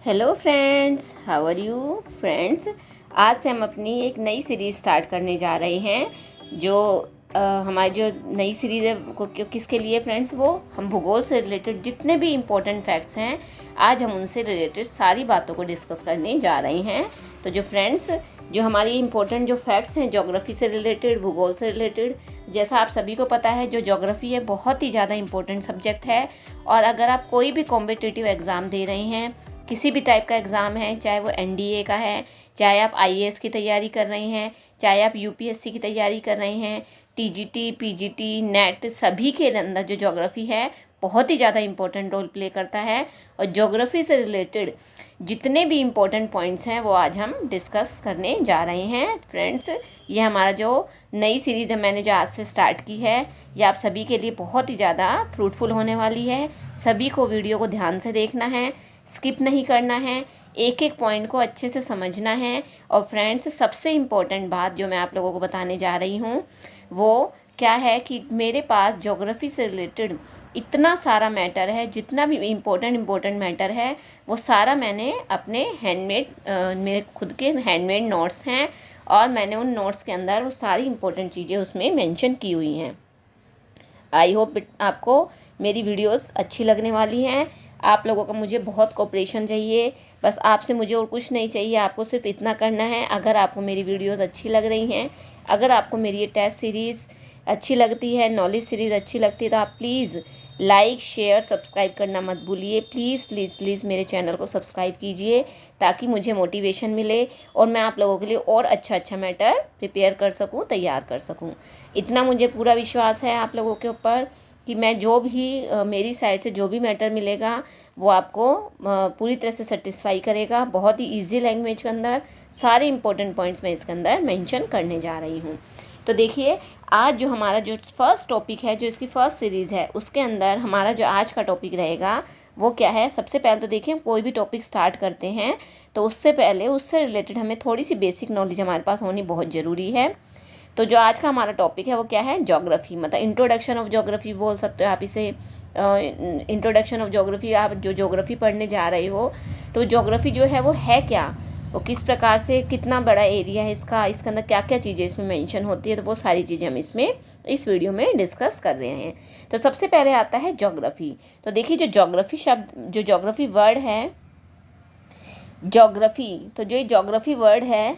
Hello friends, how are you friends. आज से हम अपनी एक नई सीरीज़ स्टार्ट करने जा रहे हैं। जो हमारी जो नई सीरीज़ है वो किसके लिए फ्रेंड्स, वो हम भूगोल से रिलेटेड जितने भी इम्पोर्टेंट फैक्ट्स हैं आज हम उनसे रिलेटेड सारी बातों को डिस्कस करने जा रहे हैं। तो जो फ्रेंड्स, जो हमारी इम्पोर्टेंट जो फैक्ट्स हैं ज्योग्राफी से रिलेटेड, भूगोल से रिलेटेड, जैसा आप सभी को पता है जो ज्योग्राफी है बहुत ही ज़्यादा इम्पोर्टेंट सब्जेक्ट है। और अगर आप कोई भी कॉम्पिटिटिव एग्ज़ाम दे रहे हैं, किसी भी टाइप का एग्ज़ाम है, चाहे वो एनडीए का है, चाहे आप आईएएस की तैयारी कर रहे हैं, चाहे आप यूपीएससी की तैयारी कर रहे हैं, टीजीटी, पीजीटी, नेट, सभी के अंदर जो ज्योग्राफी है बहुत ही ज़्यादा इम्पोर्टेंट रोल प्ले करता है। और ज्योग्राफी से रिलेटेड जितने भी इम्पोर्टेंट पॉइंट्स हैं वो आज हम डिस्कस करने जा रहे हैं फ्रेंड्स। ये हमारा जो नई सीरीज़ है मैंने जो आज से स्टार्ट की है, ये आप सभी के लिए बहुत ही ज़्यादा फ्रूटफुल होने वाली है। सभी को वीडियो को ध्यान से देखना है, स्किप नहीं करना है, एक एक पॉइंट को अच्छे से समझना है। और फ्रेंड्स, सबसे इम्पोर्टेंट बात जो मैं आप लोगों को बताने जा रही हूँ वो क्या है कि मेरे पास ज्योग्राफी से रिलेटेड इतना सारा मैटर है, जितना भी इम्पोर्टेंट मैटर है वो सारा मैंने अपने हैंडमेड, मेरे खुद के हैंडमेड नोट्स हैं और मैंने उन नोट्स के अंदर वो सारी इम्पोर्टेंट चीज़ें उसमें मेंशन की हुई हैं। आई होप आपको मेरी वीडियोस अच्छी लगने वाली हैं। आप लोगों का मुझे बहुत कोऑपरेशन चाहिए, बस आपसे मुझे और कुछ नहीं चाहिए, आपको सिर्फ इतना करना है। अगर आपको मेरी वीडियोस अच्छी लग रही हैं, अगर आपको मेरी ये टेस्ट सीरीज़ अच्छी लगती है, नॉलेज सीरीज़ अच्छी लगती है, तो आप प्लीज़ लाइक, शेयर, सब्सक्राइब करना मत भूलिए। प्लीज़ प्लीज़ प्लीज़ मेरे चैनल को सब्सक्राइब कीजिए ताकि मुझे मोटिवेशन मिले और मैं आप लोगों के लिए और अच्छा प्रिपेयर कर सकूं, तैयार कर सकूं। इतना मुझे पूरा विश्वास है आप लोगों के ऊपर कि मैं जो भी मेरी साइड से जो भी मैटर मिलेगा वो आपको पूरी तरह से सेटिस्फाई करेगा। बहुत ही इजी लैंग्वेज के अंदर सारे इंपॉर्टेंट पॉइंट्स मैं इसके अंदर मेंशन करने जा रही हूँ। तो देखिए, आज जो हमारा जो फर्स्ट टॉपिक है, जो इसकी फर्स्ट सीरीज़ है, उसके अंदर हमारा जो आज का टॉपिक रहेगा वो क्या है। सबसे पहले तो देखिए, कोई भी टॉपिक स्टार्ट करते हैं तो उससे पहले उससे रिलेटेड हमें थोड़ी सी बेसिक नॉलेज हमारे पास होनी बहुत ज़रूरी है। तो जो आज का हमारा टॉपिक है वो क्या है, ज्योग्राफी, मतलब इंट्रोडक्शन ऑफ ज्योग्राफी बोल सकते हो आप इसे। इंट्रोडक्शन ऑफ ज्योग्राफी, आप जो ज्योग्राफी पढ़ने जा रहे हो तो ज्योग्राफी जो है वो है क्या, वो किस प्रकार से, कितना बड़ा एरिया है इसका, इसके अंदर क्या क्या चीज़ें इसमें मेंशन होती है, तो वो सारी चीज़ें हम इसमें इस वीडियो में डिस्कस कर रहे हैं। तो सबसे पहले आता है ज्योग्राफी। तो देखिए, जो ज्योग्राफी शब्द, जो ज्योग्राफी वर्ड है, ज्योग्राफी, तो जो ज्योग्राफी वर्ड है,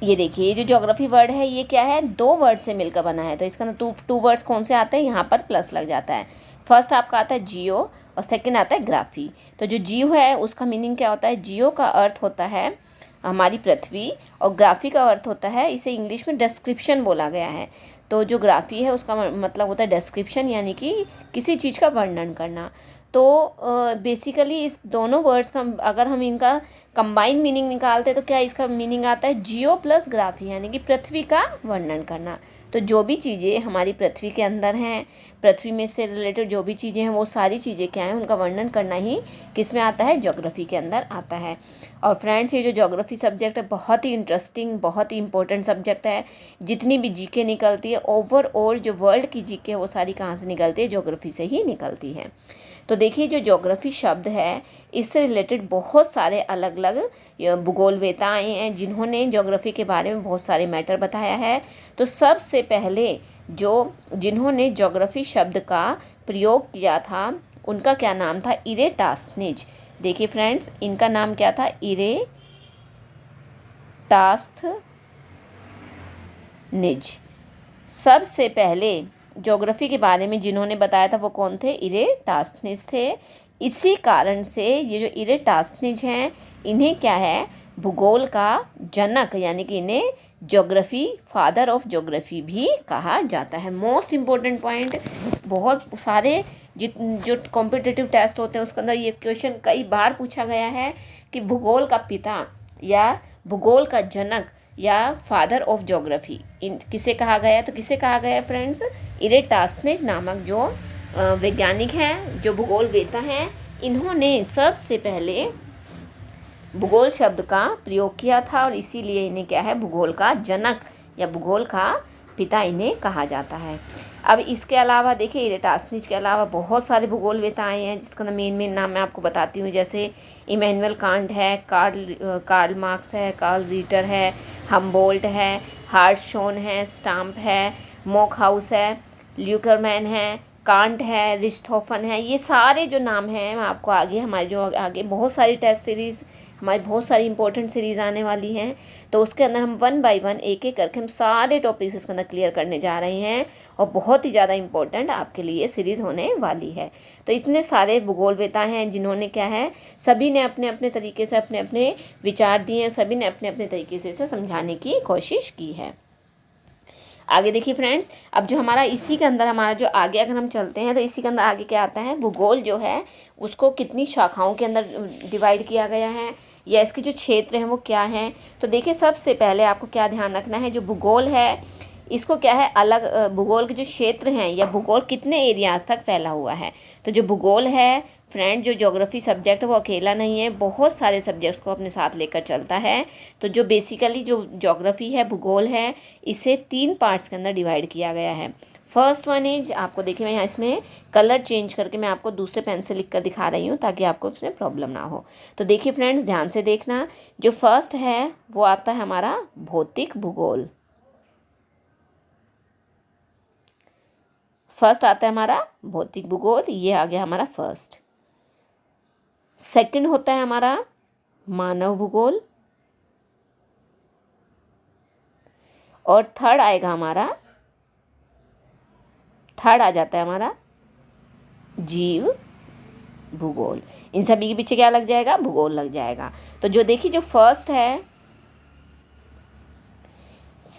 ये देखिए, ये जो ज्योग्राफी वर्ड है ये क्या है, दो वर्ड से मिलकर बना है। तो इसका अंदर टू वर्ड्स कौन से आते हैं, यहाँ पर प्लस लग जाता है। फर्स्ट आपका आता है जियो और सेकंड आता है ग्राफी। तो जो जियो है उसका मीनिंग क्या होता है, जियो का अर्थ होता है हमारी पृथ्वी और ग्राफी का अर्थ होता है, इसे इंग्लिश में डिस्क्रिप्शन बोला गया है। तो जो ग्राफी है उसका मतलब होता है डिस्क्रिप्शन, यानी कि किसी चीज़ का वर्णन करना। तो बेसिकली इस दोनों वर्ड्स का अगर हम इनका कंबाइन मीनिंग निकालते हैं तो क्या इसका मीनिंग आता है, जियो प्लस ग्राफी, यानी कि पृथ्वी का वर्णन करना। तो जो भी चीज़ें हमारी पृथ्वी के अंदर हैं, पृथ्वी में से रिलेटेड जो भी चीज़ें हैं वो सारी चीज़ें क्या हैं, उनका वर्णन करना ही किस में आता है, ज्योग्राफी के अंदर आता है। और फ्रेंड्स, ये जो ज्योग्राफी सब्जेक्ट है बहुत ही इंटरेस्टिंग, बहुत ही इंपॉर्टेंट सब्जेक्ट है। जितनी भी जीके निकलती है ओवरऑल, जो वर्ल्ड की जीके है वो सारी कहाँ से निकलती है, ज्योग्राफी से ही निकलती है। तो देखिए, जो ज्योग्राफी शब्द है इससे रिलेटेड बहुत सारे अलग अलग भूगोलवेताएँ हैं जिन्होंने ज्योग्राफी के बारे में बहुत सारे मैटर बताया है। तो सबसे पहले जिन्होंने ज्योग्राफी शब्द का प्रयोग किया था उनका क्या नाम था, इरेटास्थनीज। देखिए फ्रेंड्स, इनका नाम क्या था, इरेटास्थनीज। सबसे पहले ज्योग्राफी के बारे में जिन्होंने बताया था वो कौन थे, इरेटास्थनीज थे। इसी कारण से ये जो इरेटास्थनीज हैं इन्हें क्या है, भूगोल का जनक, यानी कि इन्हें ज्योग्राफी, फादर ऑफ ज्योग्राफी भी कहा जाता है। मोस्ट इम्पोर्टेंट पॉइंट, बहुत सारे जो कॉम्पिटिटिव टेस्ट होते हैं उसके अंदर ये क्वेश्चन कई बार पूछा गया है कि भूगोल का पिता या भूगोल का जनक या फादर ऑफ ज्योग्राफी किसे कहा गया, तो किसे कहा गया फ्रेंड्स, इरेटास्थनीज नामक जो वैज्ञानिक हैं, जो भूगोलवेता हैं, इन्होंने सबसे पहले भूगोल शब्द का प्रयोग किया था और इसीलिए इन्हें क्या है, भूगोल का जनक या भूगोल का पिता इन्हें कहा जाता है। अब इसके अलावा देखिए इरेटासनिज के अलावा बहुत सारे भूगोलवेताएँ हैं जिसका मेन नाम मैं आपको बताती हूँ। जैसे इमैनुअल कांट है, कार्ल मार्क्स है, कार्ल रिटर है, हमबोल्ट है, हार्टशॉन है, स्टाम्प है, मॉकहाउस है, ल्यूकरमैन है, कांट है, रिchthofen है। ये सारे जो नाम हैं मैं आपको आगे हमारे जो आगे बहुत सारी टेस्ट सीरीज़, हमारी बहुत सारी इंपॉर्टेंट सीरीज़ आने वाली हैं, तो उसके अंदर हम 1 बाय 1 एक एक करके हम सारे टॉपिक्स इसके अंदर क्लियर करने जा रहे हैं और बहुत ही ज़्यादा इंपॉर्टेंट आपके लिए सीरीज़ होने वाली है। तो इतने सारे भूगोलवेता हैं जिन्होंने क्या है, सभी ने अपने अपने तरीके से अपने अपने विचार दिए हैं, सभी ने अपने अपने तरीके से इसे समझाने की कोशिश की है। आगे देखिए फ्रेंड्स, अब जो हमारा इसी के अंदर हमारा जो आगे अगर हम चलते हैं तो इसी के अंदर आगे क्या आता है, भूगोल जो है उसको कितनी शाखाओं के अंदर डिवाइड किया गया है या इसके जो क्षेत्र हैं वो क्या हैं। तो देखिए सबसे पहले आपको क्या ध्यान रखना है, जो भूगोल है इसको क्या है अलग, भूगोल के जो क्षेत्र हैं या भूगोल कितने एरियाज तक फैला हुआ है। तो जो भूगोल है फ्रेंड, जो ज्योग्राफी सब्जेक्ट वो अकेला नहीं है, बहुत सारे सब्जेक्ट्स को अपने साथ लेकर चलता है। तो जो बेसिकली जो ज्योग्राफी है, भूगोल है, इसे 3 पार्ट्स के अंदर डिवाइड किया गया है। फर्स्ट वन इज, आपको देखिए मैं यहाँ इसमें कलर चेंज करके मैं आपको दूसरे पेन से लिख कर दिखा रही हूँ ताकि आपको इसमें प्रॉब्लम ना हो। तो देखिए फ्रेंड्स ध्यान से देखना, जो फर्स्ट है वो आता है हमारा भौतिक भूगोल। फर्स्ट आता है हमारा भौतिक भूगोल, ये आ गया हमारा फर्स्ट। सेकंड होता है हमारा मानव भूगोल और थर्ड आएगा हमारा, थर्ड आ जाता है हमारा जीव भूगोल। इन सभी के पीछे क्या लग जाएगा, भूगोल लग जाएगा। तो जो देखिए जो फर्स्ट है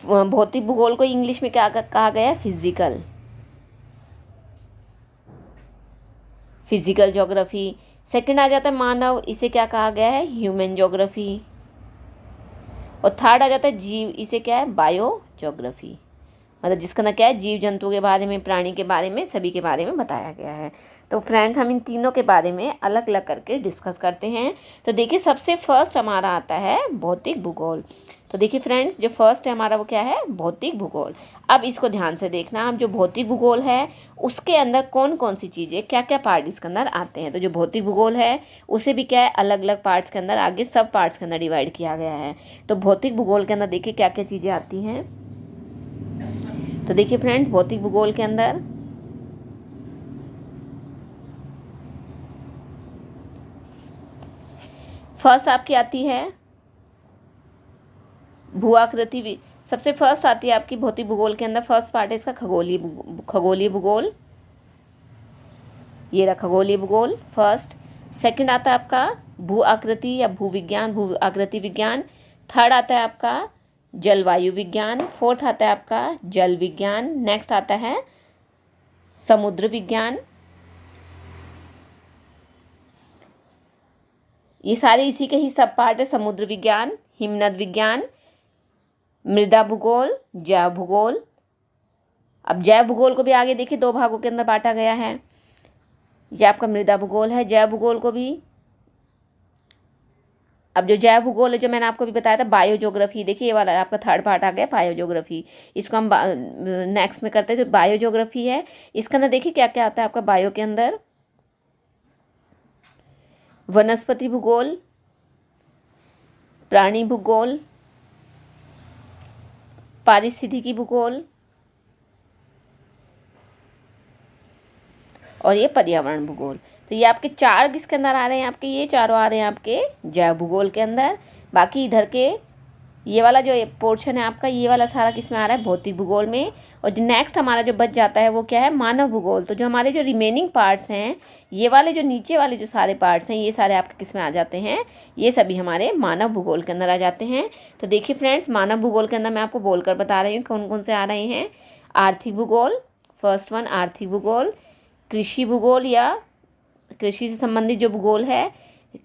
भौतिक भूगोल को इंग्लिश में क्या कहा गया है, फिजिकल ज्योग्राफी। सेकंड आ जाता है मानव, इसे क्या कहा गया है, ह्यूमन ज्योग्राफी। और थर्ड आ जाता है जीव, इसे क्या है, बायो ज्योग्राफी। मतलब जिसका ना क्या है, जीव जंतु के बारे में, प्राणी के बारे में, सभी के बारे में बताया गया है। तो फ्रेंड्स हम इन तीनों के बारे में अलग अलग करके डिस्कस करते हैं। तो देखिए सबसे फर्स्ट हमारा आता है भौतिक भूगोल। तो देखिए फ्रेंड्स जो फर्स्ट है हमारा वो क्या है, भौतिक भूगोल। अब इसको ध्यान से देखना, अब जो भौतिक भूगोल है उसके अंदर कौन कौन सी चीज़ें, क्या क्या पार्ट इसके अंदर आते हैं। तो जो भौतिक भूगोल है उसे भी क्या है अलग अलग पार्ट्स के अंदर, आगे सब पार्ट्स के अंदर डिवाइड किया गया है। तो भौतिक भूगोल के अंदर देखिए क्या क्या चीज़ें आती हैं। तो देखिए फ्रेंड्स भौतिक भूगोल के अंदर फर्स्ट आपकी आती है भू आकृति। सबसे फर्स्ट आती है आपकी भौतिक भूगोल के अंदर, फर्स्ट पार्ट है इसका खगोलीय भूगोल। ये रहा खगोलीय भूगोल फर्स्ट। सेकंड आता है आपका भू आकृति या भू विज्ञान, भू आकृति विज्ञान। थर्ड आता है आपका जलवायु विज्ञान। फोर्थ आता है आपका जल विज्ञान। नेक्स्ट आता है समुद्र विज्ञान। ये सारे इसी के ही सब पार्ट है, समुद्र विज्ञान, हिमनद विज्ञान, मृदा भूगोल, जैव भूगोल। अब जैव भूगोल को भी आगे देखिए 2 भागों के अंदर बांटा गया है। ये आपका मृदा भूगोल है, जैव भूगोल को भी। अब जो जैव भूगोल है जो मैंने आपको भी बताया था बायो ज्योग्राफी, देखिए ये वाला आपका थर्ड पार्ट आ गया बायो ज्योग्राफी। इसको हम नेक्स्ट में करते हैं। जो बायो ज्योग्राफी है इसके अंदर देखिए क्या क्या आता है आपका बायो के अंदर, वनस्पति भूगोल, प्राणी भूगोल, पारिस्थितिकी भूगोल और ये पर्यावरण भूगोल। तो ये आपके 4 किसके अंदर आ रहे हैं, आपके ये चारों आ रहे हैं आपके जैव भूगोल के अंदर। बाकी इधर के ये वाला जो पोर्शन है आपका, ये वाला सारा किस में आ रहा है, भौतिक भूगोल में। और जो नेक्स्ट हमारा जो बच जाता है वो क्या है, मानव भूगोल। तो जो हमारे जो रिमेनिंग पार्ट्स हैं, ये वाले जो नीचे वाले जो सारे पार्ट्स हैं, ये सारे आपके किस में आ जाते हैं, ये सभी हमारे मानव भूगोल के अंदर आ जाते हैं। तो देखिए फ्रेंड्स मानव भूगोल के अंदर मैं आपको बोलकर बता रही हूँ कौन कौन से आ रहे हैं। आर्थिक भूगोल, फर्स्ट वन आर्थिक भूगोल। कृषि भूगोल या कृषि से संबंधित जो भूगोल है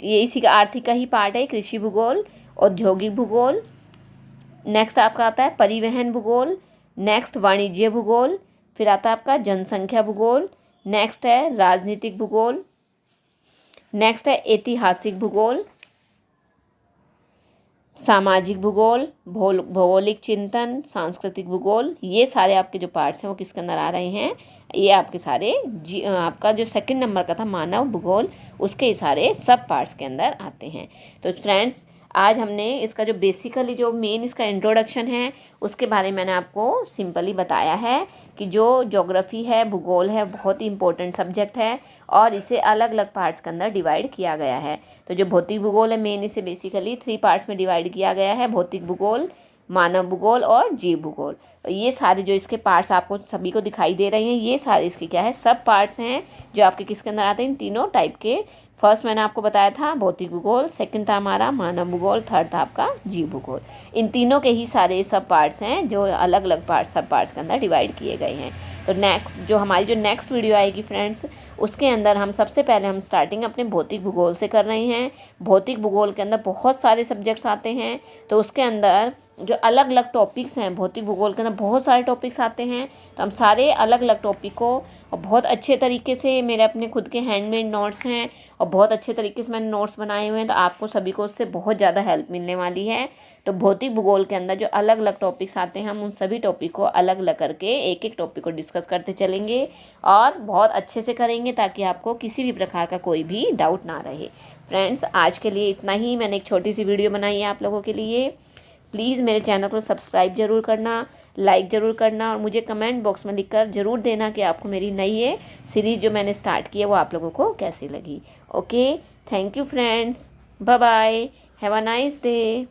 ये इसी का आर्थिक का ही पार्ट है, कृषि भूगोल। औद्योगिक भूगोल, नेक्स्ट आपका आता है परिवहन भूगोल। नेक्स्ट वाणिज्य भूगोल, फिर आता है आपका जनसंख्या भूगोल। नेक्स्ट है राजनीतिक भूगोल। नेक्स्ट है ऐतिहासिक भूगोल। सामाजिक भूगोल, भौगोलिक चिंतन, सांस्कृतिक भूगोल, ये सारे आपके जो पार्ट्स हैं वो किसके अंदर आ रहे हैं, ये आपके सारे आपका जो सेकंड नंबर का था मानव भूगोल, उसके सारे सब पार्ट्स के अंदर आते हैं। तो फ्रेंड्स, आज हमने इसका जो बेसिकली जो मेन इसका इंट्रोडक्शन है उसके बारे में मैंने आपको सिंपली बताया है कि जो ज्योग्राफी है, भूगोल है, बहुत ही इंपॉर्टेंट सब्जेक्ट है और इसे अलग अलग पार्ट्स के अंदर डिवाइड किया गया है। तो जो भौतिक भूगोल है, मेन इसे बेसिकली 3 पार्ट्स में डिवाइड किया गया है, भौतिक भूगोल, मानव भूगोल और जीव भूगोल। तो ये सारे जो इसके पार्ट्स आपको सभी को दिखाई दे रहे हैं, ये सारे इसके क्या है, सब पार्ट्स हैं जो आपके किसके अंदर आते हैं, इन तीनों टाइप के। फर्स्ट मैंने आपको बताया था भौतिक भूगोल, सेकंड था हमारा मानव भूगोल, थर्ड था आपका जीव भूगोल। इन तीनों के ही सारे सब पार्ट्स हैं जो अलग अलग पार्ट्स, सब पार्ट्स के अंदर डिवाइड किए गए हैं। तो हमारी जो नेक्स्ट वीडियो आएगी फ्रेंड्स, उसके अंदर हम सबसे पहले हम स्टार्टिंग अपने भौतिक भूगोल से कर रहे हैं। भौतिक भूगोल के अंदर बहुत सारे सब्जेक्ट्स आते हैं, तो उसके अंदर जो अलग अलग टॉपिक्स हैं, भौतिक भूगोल के अंदर बहुत सारे टॉपिक्स आते हैं। तो हम सारे अलग अलग टॉपिक को और बहुत अच्छे तरीके से, मेरे अपने खुद के हैंडमेड नोट्स हैं और बहुत अच्छे तरीके से मैंने नोट्स बनाए हुए हैं, तो आपको सभी को उससे बहुत ज़्यादा हेल्प मिलने वाली है। तो भौतिक भूगोल के अंदर जो अलग अलग टॉपिक्स आते हैं, हम उन सभी टॉपिक को अलग अलग करके एक एक टॉपिक को डिस्कस करते चलेंगे और बहुत अच्छे से करेंगे ताकि आपको किसी भी प्रकार का कोई भी डाउट ना रहे। फ्रेंड्स, आज के लिए इतना ही, मैंने एक छोटी सी वीडियो बनाई है आप लोगों के लिए। प्लीज़ मेरे चैनल को सब्सक्राइब ज़रूर करना, लाइक ज़रूर करना और मुझे कमेंट बॉक्स में लिखकर ज़रूर देना कि आपको मेरी नई ये सीरीज़ जो मैंने स्टार्ट की है वो आप लोगों को कैसी लगी। Okay, thank you friends, bye bye, have a nice day.